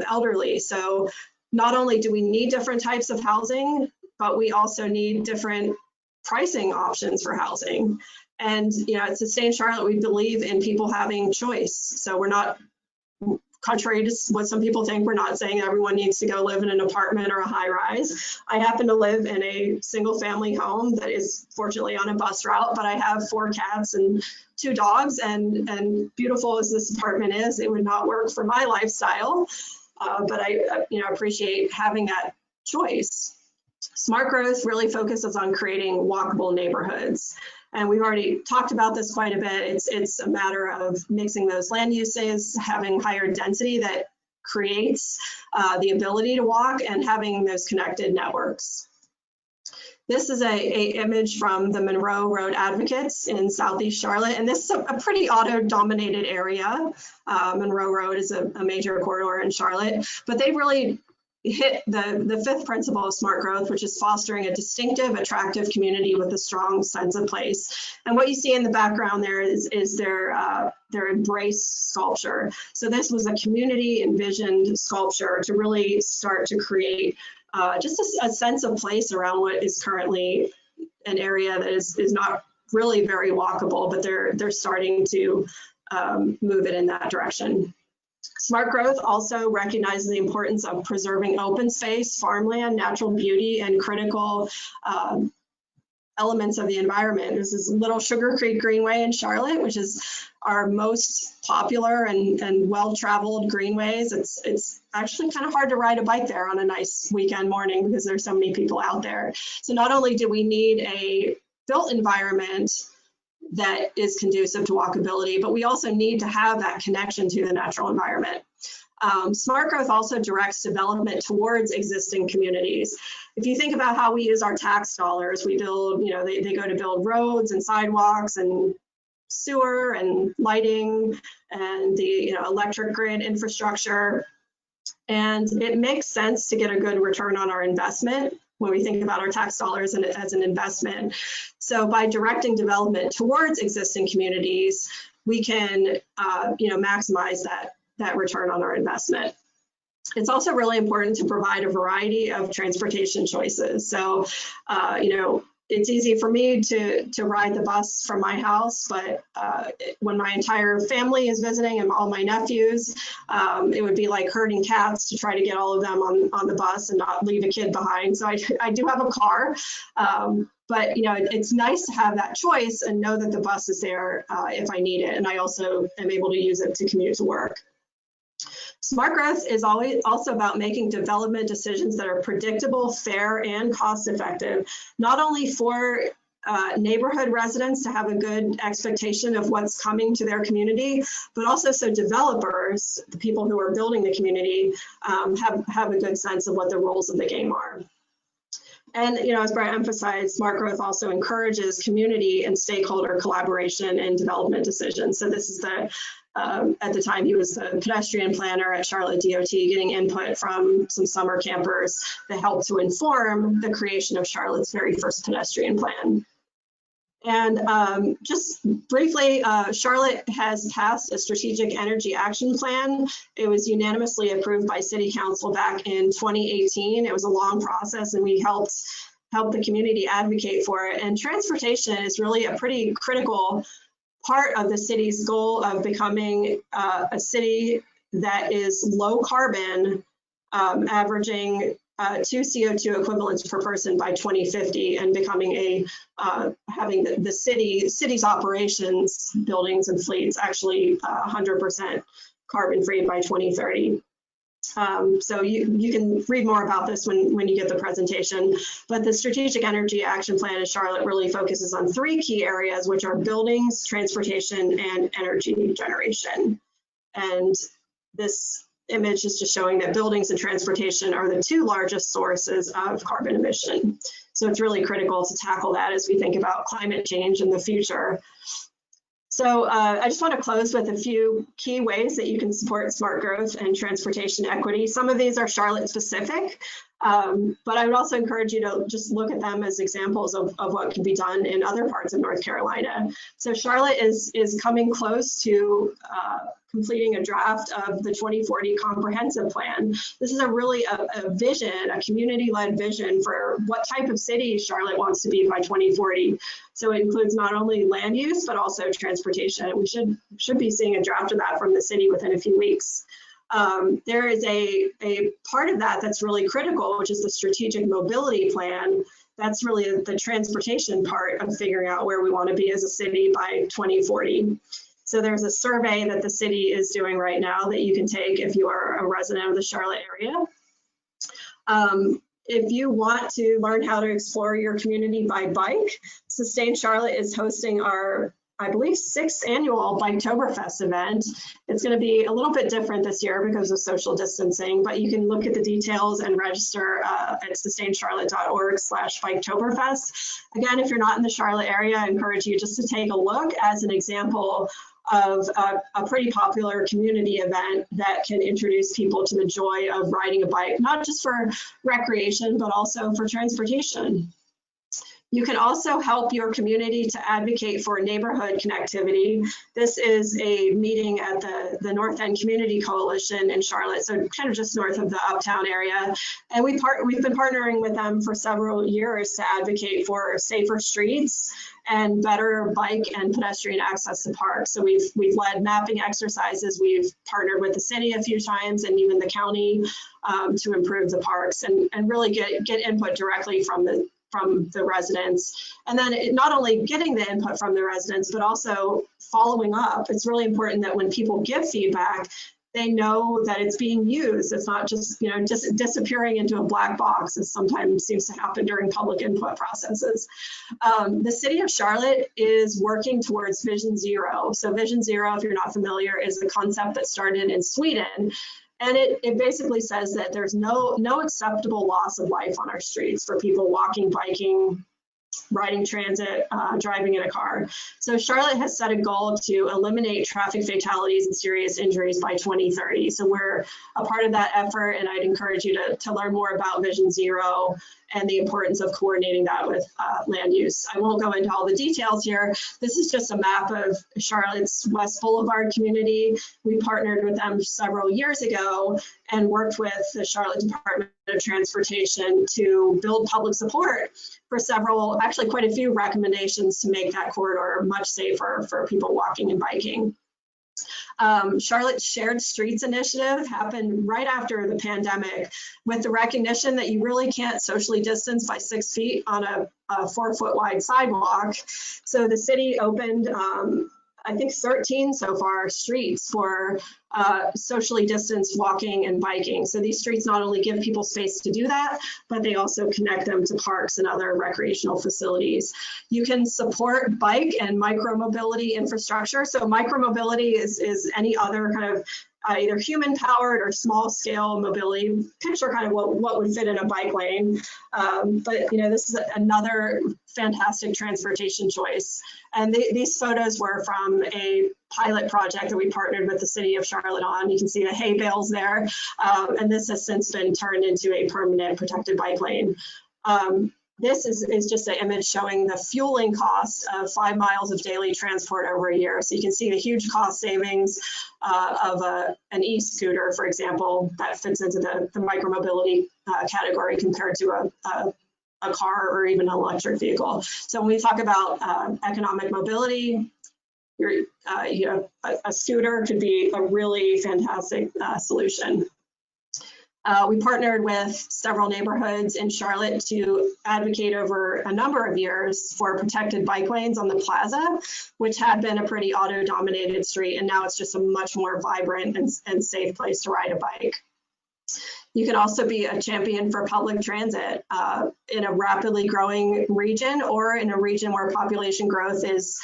elderly. So not only do we need different types of housing, but we also need different pricing options for housing. And, you know, at Sustain Charlotte, we believe in people having choice. So we're not, contrary to what some people think, we're not saying everyone needs to go live in an apartment or a high rise. I happen to live in a single family home that is fortunately on a bus route, but I have 4 cats and 2 dogs, and beautiful as this apartment is, it would not work for my lifestyle. But I appreciate having that choice. Smart growth really focuses on creating walkable neighborhoods. And we've already talked about this quite a bit. It's a matter of mixing those land uses, having higher density that creates the ability to walk, and having those connected networks. This is a image from the Monroe Road Advocates in Southeast Charlotte, and this is a pretty auto-dominated area. Monroe Road is a major corridor in Charlotte, but they really hit the 5th principle of smart growth, which is fostering a distinctive, attractive community with a strong sense of place. And what you see in the background there is their embrace sculpture. So this was a community envisioned sculpture to really start to create just a sense of place around what is currently an area that is not really very walkable, but they're starting to move it in that direction. Smart growth also recognizes the importance of preserving open space, farmland, natural beauty, and critical elements of the environment. This is Little Sugar Creek Greenway in Charlotte, which is our most popular and well-traveled greenways. It's actually kind of hard to ride a bike there on a nice weekend morning because there's so many people out there. So not only do we need a built environment that is conducive to walkability, but we also need to have that connection to the natural environment. Smart growth also directs development towards existing communities. If you think about how we use our tax dollars, we build, they go to build roads and sidewalks and sewer and lighting and the electric grid infrastructure. And it makes sense to get a good return on our investment when we think about our tax dollars as an investment. So by directing development towards existing communities, we can maximize that return on our investment. It's also really important to provide a variety of transportation choices. So, it's easy for me to ride the bus from my house, but when my entire family is visiting and all my nephews, it would be like herding cats to try to get all of them on the bus and not leave a kid behind. So I do have a car, but it's nice to have that choice and know that the bus is there if I need it. And I also am able to use it to commute to work. Smart growth is also about making development decisions that are predictable, fair, and cost-effective, not only for neighborhood residents to have a good expectation of what's coming to their community, but also so developers, the people who are building the community, have a good sense of what the rules of the game are. And as Brett emphasized, smart growth also encourages community and stakeholder collaboration in development decisions. So this is at the time he was the pedestrian planner at Charlotte DOT, getting input from some summer campers that helped to inform the creation of Charlotte's very first pedestrian plan. And just briefly, Charlotte has passed a strategic energy action plan. It was unanimously approved by City Council back in 2018. It was a long process, and we helped the community advocate for it. And transportation is really a pretty critical part of the city's goal of becoming a city that is low carbon, averaging 2 CO2 equivalents per person by 2050, and becoming having the city's operations, buildings and fleets actually 100% carbon free by 2030. So you can read more about this when you get the presentation, but the Strategic Energy Action Plan in Charlotte really focuses on 3 key areas, which are buildings, transportation, and energy generation. And this image is just showing that buildings and transportation are the 2 largest sources of carbon emission. So it's really critical to tackle that as we think about climate change in the future. So I just want to close with a few key ways that you can support smart growth and transportation equity. Some of these are Charlotte specific, but I would also encourage you to just look at them as examples of what can be done in other parts of North Carolina. So Charlotte is coming close to completing a draft of the 2040 comprehensive plan. This is really a vision, a community-led vision for what type of city Charlotte wants to be by 2040. So it includes not only land use, but also transportation. We should be seeing a draft of that from the city within a few weeks. There is a part of that that's really critical, which is the strategic mobility plan. That's really the transportation part of figuring out where we want to be as a city by 2040. So there's a survey that the city is doing right now that you can take if you are a resident of the Charlotte area. If you want to learn how to explore your community by bike, Sustain Charlotte is hosting our, I believe, 6th annual Biketoberfest event. It's going to be a little bit different this year because of social distancing, but you can look at the details and register at sustaincharlotte.org/Biketoberfest. Again, if you're not in the Charlotte area, I encourage you just to take a look as an example of a pretty popular community event that can introduce people to the joy of riding a bike, not just for recreation, but also for transportation. You can also help your community to advocate for neighborhood connectivity. This is a meeting at the North End Community Coalition in Charlotte, so kind of just north of the Uptown area. And we've been partnering with them for several years to advocate for safer streets and better bike and pedestrian access to parks. So we've led mapping exercises. We've partnered with the city a few times and even the county to improve the parks and really get input directly from the residents. And then not only getting the input from the residents, but also following up. It's really important that when people give feedback, they know that it's being used. It's not just, just disappearing into a black box, as sometimes seems to happen during public input processes. The city of Charlotte is working towards Vision Zero. So Vision Zero, if you're not familiar, is the concept that started in Sweden. And it basically says that there's no acceptable loss of life on our streets for people walking, biking, riding transit, driving in a car. So Charlotte has set a goal to eliminate traffic fatalities and serious injuries by 2030. So we're a part of that effort, and I'd encourage you to learn more about Vision Zero and the importance of coordinating that with land use. I won't go into all the details here. This is just a map of Charlotte's West Boulevard community. We partnered with them several years ago and worked with the Charlotte Department of Transportation to build public support for several, actually quite a few recommendations to make that corridor much safer for people walking and biking. Charlotte's Shared Streets Initiative happened right after the pandemic with the recognition that you really can't socially distance by 6 feet on a 4-foot wide sidewalk. So the city opened, I think 13 so far, streets for socially distanced walking and biking. So these streets not only give people space to do that, but they also connect them to parks and other recreational facilities. You can support bike and micromobility infrastructure. So micromobility is any other kind of either human powered or small scale mobility. Picture kind of what would fit in a bike lane. But this is another fantastic transportation choice. And these photos were from a pilot project that we partnered with the city of Charlotte on. You can see the hay bales there. And this has since been turned into a permanent protected bike lane. This is just an image showing the fueling cost of 5 miles of daily transport over a year. So you can see the huge cost savings of an e-scooter, for example, that fits into the micromobility category compared to a car or even an electric vehicle. So when we talk about economic mobility, a scooter could be a really fantastic solution. We partnered with several neighborhoods in Charlotte to advocate over a number of years for protected bike lanes on the plaza, which had been a pretty auto-dominated street, and now it's just a much more vibrant and safe place to ride a bike. You can also be a champion for public transit in a rapidly growing region or in a region where population growth is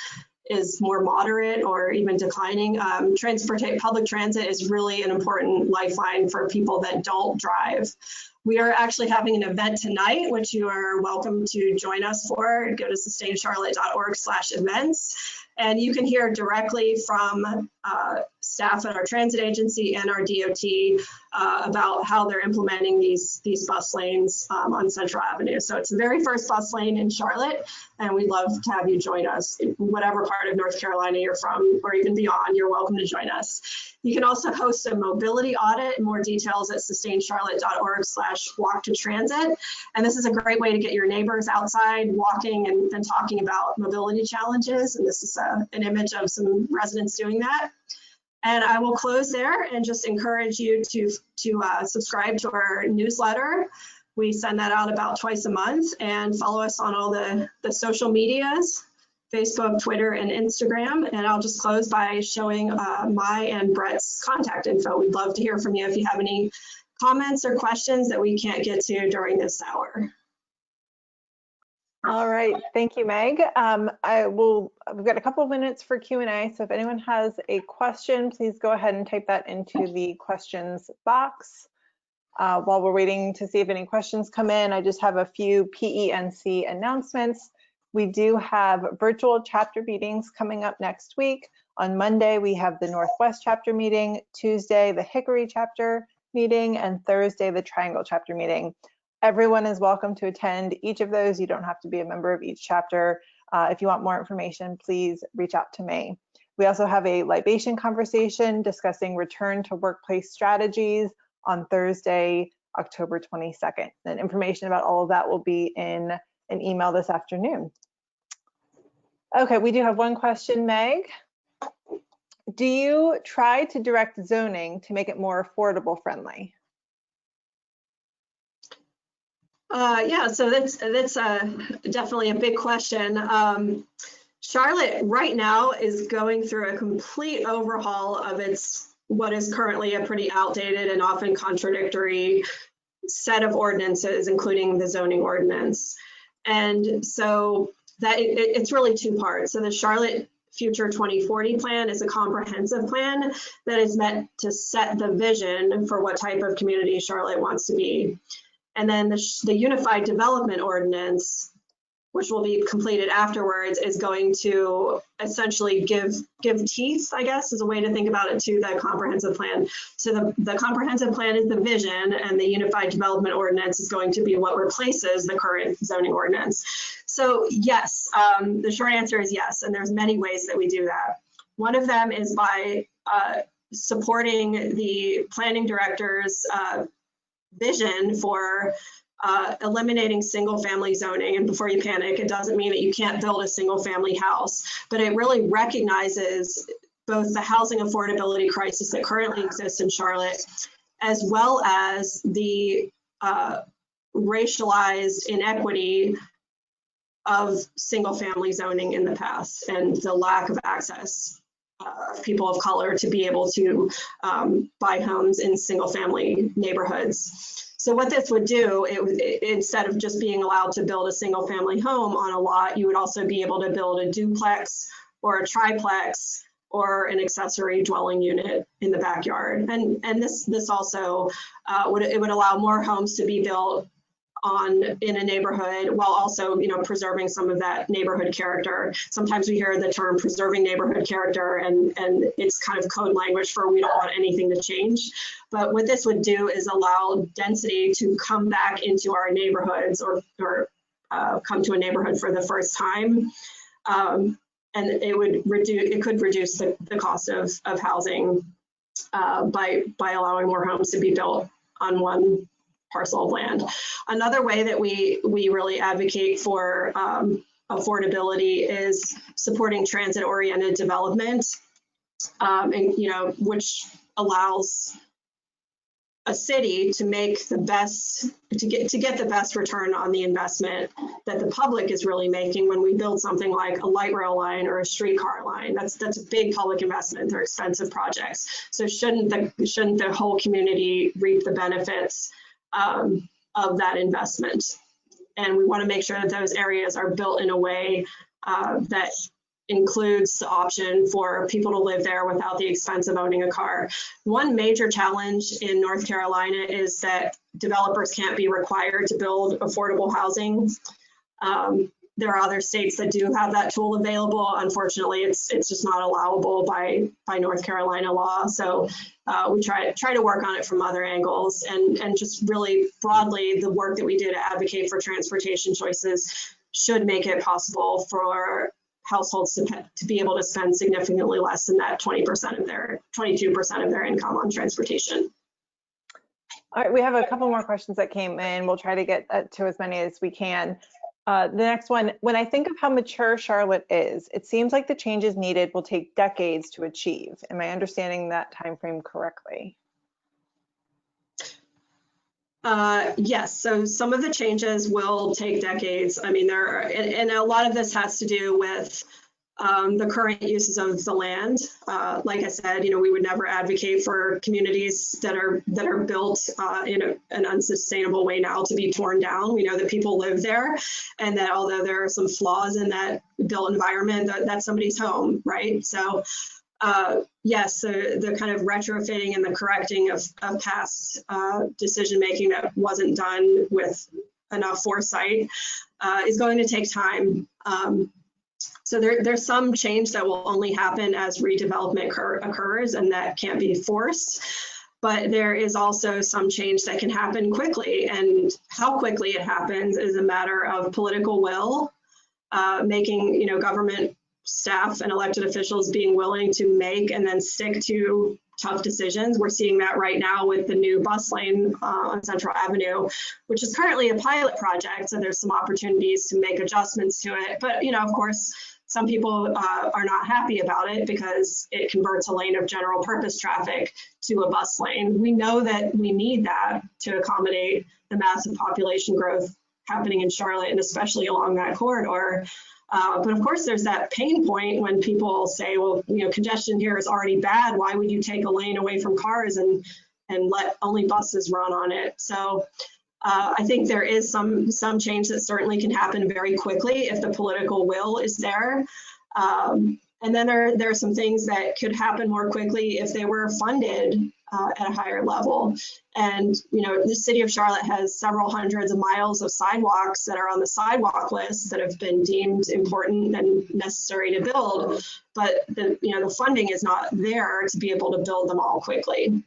more moderate or even declining. Public transit is really an important lifeline for people that don't drive. We are actually having an event tonight, which you are welcome to join us for. Go to sustainCharlotte.org/events. And you can hear directly from staff at our transit agency and our DOT about how they're implementing these bus lanes on Central Avenue. So it's the very first bus lane in Charlotte, and we'd love to have you join us. Whatever part of North Carolina you're from, or even beyond, you're welcome to join us. You can also host a mobility audit. More details at sustainCharlotte.org/walk-to-transit. And this is a great way to get your neighbors outside walking and talking about mobility challenges. And this is an image of some residents doing that. And I will close there and just encourage you to subscribe to our newsletter. We send that out about twice a month, and follow us on all the social medias, Facebook, Twitter, and Instagram. And I'll just close by showing my and Brett's contact info. We'd love to hear from you if you have any comments or questions that we can't get to during this hour. All right, thank you, Meg. We've got a couple of minutes for Q&A, so if anyone has a question, please go ahead and type that into the questions box. While we're waiting to see if any questions come in, I just have a few PENC announcements. We do have virtual chapter meetings coming up next week. On Monday, we have the Northwest chapter meeting, Tuesday, the Hickory chapter meeting, and Thursday, the Triangle chapter meeting. Everyone is welcome to attend each of those. You don't have to be a member of each chapter. If you want more information, please reach out to me. We also have a libation conversation discussing return to workplace strategies on Thursday, October 22nd. And information about all of that will be in an email this afternoon. Okay, we do have one question, Meg. Do you try to direct zoning to make it more affordable friendly? Yeah, so that's definitely a big question. Charlotte right now is going through a complete overhaul of its what is currently a pretty outdated and often contradictory set of ordinances, including the zoning ordinance. And so that it's really two parts. So the Charlotte Future 2040 plan is a comprehensive plan that is meant to set the vision for what type of community Charlotte wants to be. And then the Unified Development Ordinance, which will be completed afterwards, is going to essentially give teeth, I guess, is a way to think about it, to the comprehensive plan. So the comprehensive plan is the vision, and the Unified Development Ordinance is going to be what replaces the current zoning ordinance. So yes, the short answer is yes, and there's many ways that we do that. One of them is by supporting the planning director's vision for eliminating single family zoning. And before you panic, it doesn't mean that you can't build a single family house, but it really recognizes both the housing affordability crisis that currently exists in Charlotte, as well as the racialized inequity of single family zoning in the past and the lack of access of people of color to be able to buy homes in single family neighborhoods. So what this would do, instead of just being allowed to build a single family home on a lot, you would also be able to build a duplex or a triplex or an accessory dwelling unit in the backyard. And this also would allow more homes to be built in a neighborhood, while also, preserving some of that neighborhood character. Sometimes we hear the term preserving neighborhood character, and it's kind of code language for we don't want anything to change. But what this would do is allow density to come back into our neighborhoods, or come to a neighborhood for the first time. And it could reduce the cost of housing by allowing more homes to be built on one parcel of land. Another way that we really advocate for affordability is supporting transit-oriented development, which allows a city to make the best, to get the best return on the investment that the public is really making when we build something like a light rail line or a streetcar line. That's a big public investment. They're expensive projects. So shouldn't the whole community reap the benefits of that investment? And we want to make sure that those areas are built in a way that includes the option for people to live there without the expense of owning a car. One major challenge in North Carolina is that developers can't be required to build affordable housing. There are other states that do have that tool available. Unfortunately, it's just not allowable by North Carolina law. So we try to work on it from other angles, and just really broadly, the work that we do to advocate for transportation choices should make it possible for households to be able to spend significantly less than that 22% of their income on transportation. All right, we have a couple more questions that came in. We'll try to get to as many as we can. The next one, when I think of how mature Charlotte is, it seems like the changes needed will take decades to achieve. Am I understanding that time frame correctly? Yes, so some of the changes will take decades. I mean, and a lot of this has to do with the current uses of the land. Like I said, we would never advocate for communities that are built in an unsustainable way now to be torn down. We know that people live there, and that although there are some flaws in that built environment, that's somebody's home, right? So yes, the kind of retrofitting and the correcting of past decision making that wasn't done with enough foresight is going to take time. So there's some change that will only happen as redevelopment occurs, and that can't be forced. But there is also some change that can happen quickly, and how quickly it happens is a matter of political will, making government staff and elected officials being willing to make and then stick to tough decisions. We're seeing that right now with the new bus lane on Central Avenue, which is currently a pilot project. So there's some opportunities to make adjustments to it. But, of course, some people are not happy about it because it converts a lane of general purpose traffic to a bus lane. We know that we need that to accommodate the massive population growth happening in Charlotte, and especially along that corridor. But of course, there's that pain point when people say, well, congestion here is already bad. Why would you take a lane away from cars and let only buses run on it? So I think there is some change that certainly can happen very quickly if the political will is there. And then there are some things that could happen more quickly if they were funded at a higher level. And, the city of Charlotte has several hundreds of miles of sidewalks that are on the sidewalk list that have been deemed important and necessary to build, but the funding is not there to be able to build them all quickly.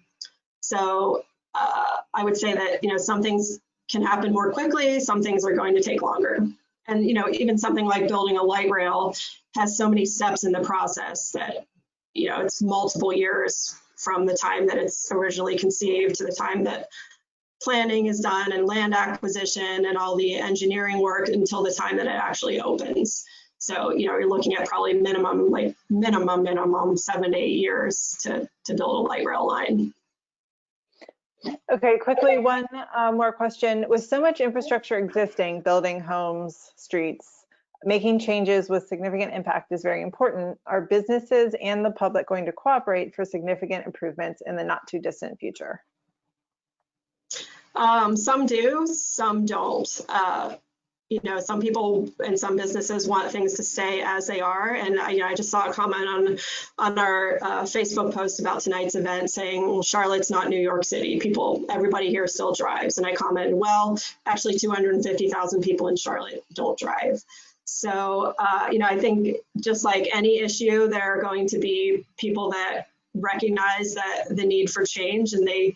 So I would say that, some things can happen more quickly, some things are going to take longer. And, even something like building a light rail has so many steps in the process that, it's multiple years from the time that it's originally conceived to the time that planning is done and land acquisition and all the engineering work until the time that it actually opens. So, you're looking at probably minimum 7 to 8 years to build a light rail line. Okay, quickly, one more question. With so much infrastructure existing, building homes, streets, making changes with significant impact is very important. Are businesses and the public going to cooperate for significant improvements in the not too distant future? Some do, some don't. Some people and some businesses want things to stay as they are. And I just saw a comment on our Facebook post about tonight's event saying, well, Charlotte's not New York City. Everybody here still drives. And I commented, well, actually 250,000 people in Charlotte don't drive. So, I think just like any issue, there are going to be people that recognize that the need for change and they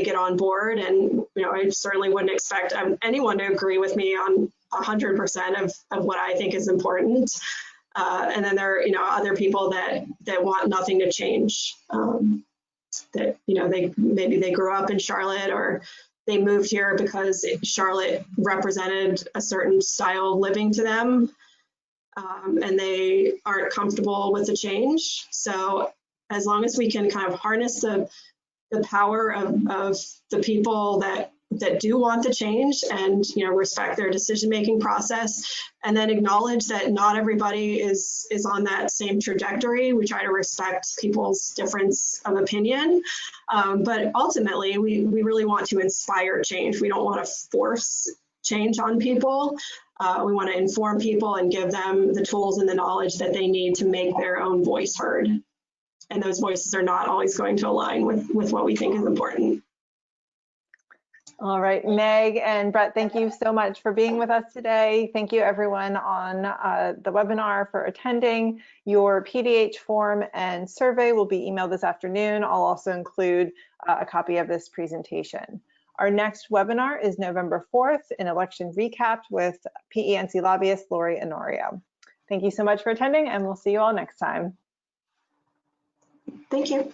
get on board. And, I certainly wouldn't expect anyone to agree with me on 100% of what I think is important. And then there are, other people that want nothing to change. That, they grew up in Charlotte or they moved here because Charlotte represented a certain style of living to them, and they aren't comfortable with the change. So as long as we can kind of harness the power of the people that do want the change and respect their decision-making process, and then acknowledge that not everybody is on that same trajectory. We try to respect people's difference of opinion, but ultimately we really want to inspire change. We don't want to force change on people. We want to inform people and give them the tools and the knowledge that they need to make their own voice heard. And those voices are not always going to align with what we think is important. All right, Meg and Brett, thank you so much for being with us today. Thank you everyone on the webinar for attending. Your PDH form and survey will be emailed this afternoon. I'll also include a copy of this presentation. Our next webinar is November 4th, an election recap with PENC lobbyist Lori Enorio. Thank you so much for attending, and we'll see you all next time. Thank you.